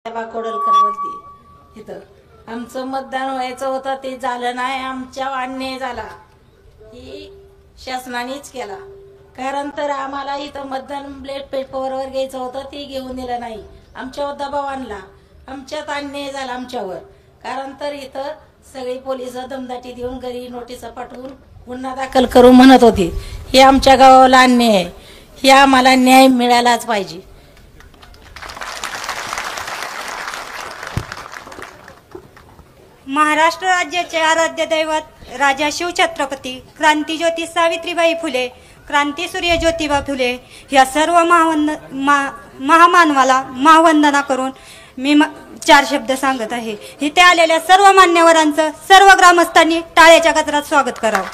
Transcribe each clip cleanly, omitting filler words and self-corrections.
कोडलकरवरती इथं आमचं मतदान व्हायचं होतं ते झालं नाही। आमच्या अन्याय झाला ही शासनानेच केला। कारण तर आम्हाला इथं मतदान ब्लेड पेपरवर घ्यायचं होतं ते घेऊन दिलं नाही। आमच्यावर दबाव आणला, आमच्यात अन्याय झाला आमच्यावर। कारण तर इथं सगळी पोलिस दमदाटी देऊन घरी नोटीस पाठवून गुन्हा दाखल करू म्हणत होती। हे आमच्या गावाला अन्याय आहे, हे आम्हाला न्याय मिळालाच पाहिजे। महाराष्ट्र राज्याचे आराध्य दैवत राजा शिवछत्रपती क्रांतीज्योती सावित्रीबाई फुले, क्रांतीसूर्य ज्योतिबा फुले या सर्व महामानवाला महावंदना करून मी 4 शब्द सांगत आहे। इथे आलेल्या सर्व मान्यवरांचं सर्व ग्रामस्थांनी टाळ्याच्या गजरात स्वागत करावं।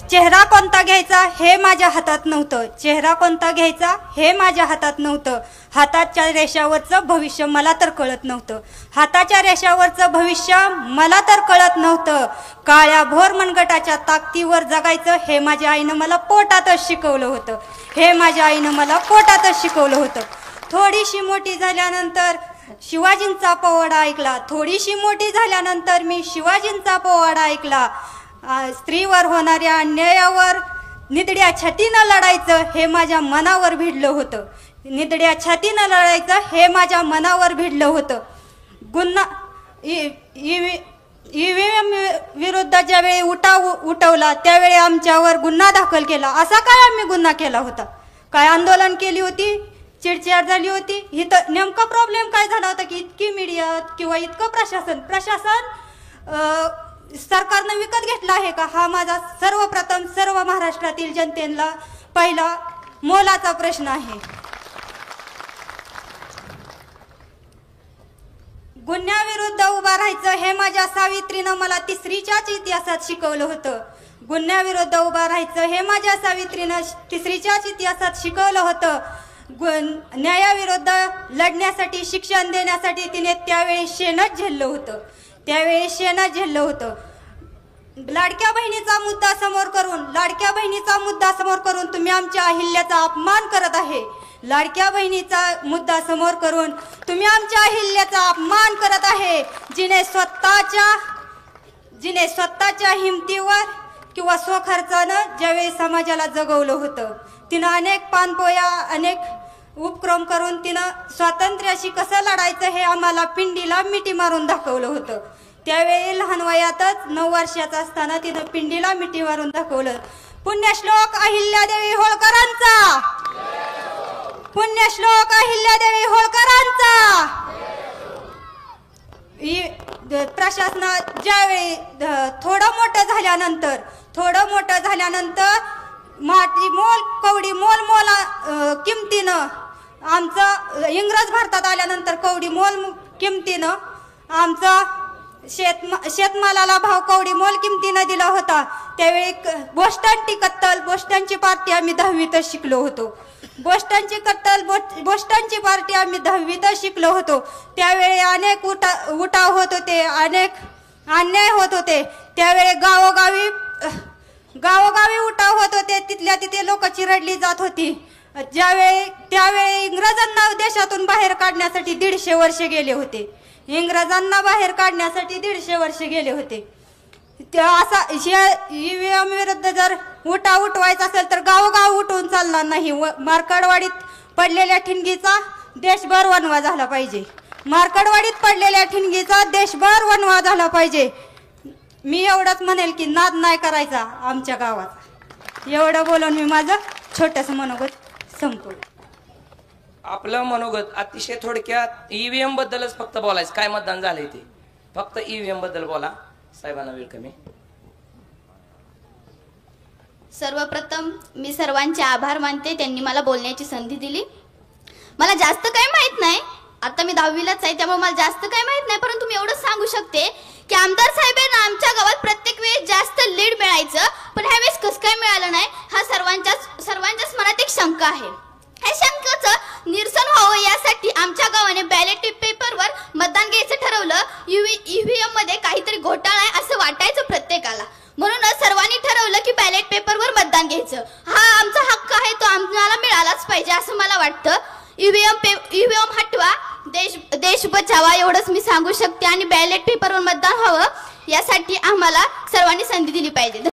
चेहरा कोणता घ्यायचा हे माझ्या हातात नव्हतं, चेहरा कोणता घ्यायचा हे माझ्या हातात नव्हतं। हाताच्या रेषावरचं भविष्य मला तर कळत नव्हतं, हाताच्या रेषावरचं भविष्य मला तर कळत नव्हतं। काळ्या भोर मनगटाच्या ताकदीवर जगायचं हे माझ्या आईनं मला पोटातच शिकवलं होतं, हे माझ्या आईनं मला पोटातच शिकवलं होतं। थोडीशी मोठी झाल्यानंतर शिवाजींचा पोवाडा ऐकला, थोडीशी मोठी झाल्यानंतर मी शिवाजींचा पोवाडा ऐकला। स्त्रीवर होणाऱ्या अन्यायावर निधड्या छातीनं लढायचं हे माझ्या मनावर भिडलं होतं, निधड्या छातीनं लढायचं हे माझ्या मनावर भिडलं होतं। गुन्हा ईव्हीएम विरुद्ध ज्यावेळी उठवला त्यावेळी आमच्यावर गुन्हा दाखल केला। असा काय आम्ही गुन्हा केला होता? काय आंदोलन केली होती? चिडचिड झाली होती? इथं नेमका प्रॉब्लेम काय झाला होता की इतकी मीडिया किंवा इतकं प्रशासन सरकारनं विकत घेतला आहे का? हा माझा सर्वप्रथम सर्व महाराष्ट्रातील जनतेला पहिला मोलाचा प्रश्न आहे। गुन्ह्याविरुद्ध उभा राहायचं हे माझ्या सावित्रीनं मला 3रीच्याच इतिहासात शिकवलं होतं। गुन्ह्याविरुद्ध उभा राहायचं हे माझ्या सावित्रीनं 3रीच्याच इतिहासात शिकवलं होतं। न्यायाविरुद्ध लढण्यासाठी शिक्षण देण्यासाठी तिने त्यावेळी शेणच झेललं होतं, त्यावेळी शेणच झेललं होतं। लाडक्या बहिणीचा मुद्दा समोर करून तुम्ही आमच्या अहिल्याचा अपमान करत आहे। लाडक्या बहिणीचा मुद्दा समोर करून तुम्ही आमच्या अहिल्याचा अपमान करत आहे, जिने स्वतःच्या हिमतीवर किंवा स्वखर्चानं ज्यावेळी समाजाला जगवलं होतं, तिनं अनेक पानपोया अनेक उपक्रम करून तिनं स्वातंत्र्याशी कसं लढायचं हे आम्हाला पिंडीला मिठी मारून दाखवलं होतं। त्यावेळी लहान वयातच 9 वर्षाचा असताना तिनं पिंडीला मिठी मारून दाखवलं। पुण्यश्लोक अहिल्यादेवी होळकरांचा, पुण्यश्लोक अहिल्यादेवी होळकरांचा। प्रशासनात ज्यावेळी थोडं मोठं झाल्यानंतर माती मोल कवडी मोल किमतीनं आमचं इंग्रज भारतात आल्यानंतर कवडी मोल किमतीनं आमचा शेतमालाला भाव कवडी मोल किमतीनं दिला होता। त्यावेळी बोस्टनची पार्टी आम्ही 10वीतच शिकलो होतो, बोस्टनची पार्टी आम्ही 10वीतच शिकलो होतो। त्यावेळी अनेक उठाव होत होते, अनेक अन्याय होत होते। त्यावेळी गावोगावी उठाव होत होते, तिथल्या तिथे लोकांची रडली जात होती। त्यावेळी इंग्रजांना देशातून बाहेर काढण्यासाठी 150 वर्ष गेले होते, इंग्रजांना बाहेर काढण्यासाठी 150 वर्ष गेले होते। असा ईव्हीएम विरुद्ध जर उठवायचा असेल तर गावोगाव उठवून चालणार नाही। मार्कडवाडीत पडलेल्या ठिणगीचा देशभर वणवा झाला पाहिजे, मार्कडवाडीत पडलेल्या ठिणगीचा देशभर वणवा झाला पाहिजे। मी एवढंच म्हणेल की नाद नाही करायचा आमच्या गावात। एवढं बोलून मी माझं छोटंसं मनोगत संपवलं। आपलं मनोगत अतिशय थोडक्यात ईव्हीएम बद्दलच फक्त बोलायचं, काय मतदान झालंय ते फक्त ईव्हीएम बद्दल बोला। साहेबांना वेळ कमी। सर्वप्रथम मी सर्वांचे आभार मानते, त्यांनी मला बोलण्याची संधी दिली। मला जास्त काही माहित नाही, आता मी 10वीलाच आहे त्यामुळे मला जास्त काही माहित नाही, परंतु मी एवढंच सांगू शकते की आमदार साहेबांना आमच्या गावात प्रत्येक वेळेस जास्त लीड मिळायचं, पण ह्यावेळेस कसं काय मिळालं नाही हा सर्वांच्याच मनात एक शंका आहे। ह्या शंकाचं निरसन व्हावं यासाठी आमच्या गावाने बॅलेट पेपरवर मतदान घ्यायचं ठरवलं. ईव्हीएम मध्ये काहीतरी घोटाळा आहे असं वाटायचं प्रत्येकाला, म्हणूनच सर्वांनी ठरवलं की बॅलेट पेपरवर मतदान घ्यायचं. हा आमचा हक्क आहे, तो आम्हाला मिळालाच पाहिजे असं मला वाटतं. ईव्हीएम हटवा, देश बचावा एवढंच मी सांगू शकते. आणि बॅलेट पेपरवर मतदान व्हावं यासाठी आम्हाला सर्वांनी संधी दिली पाहिजे.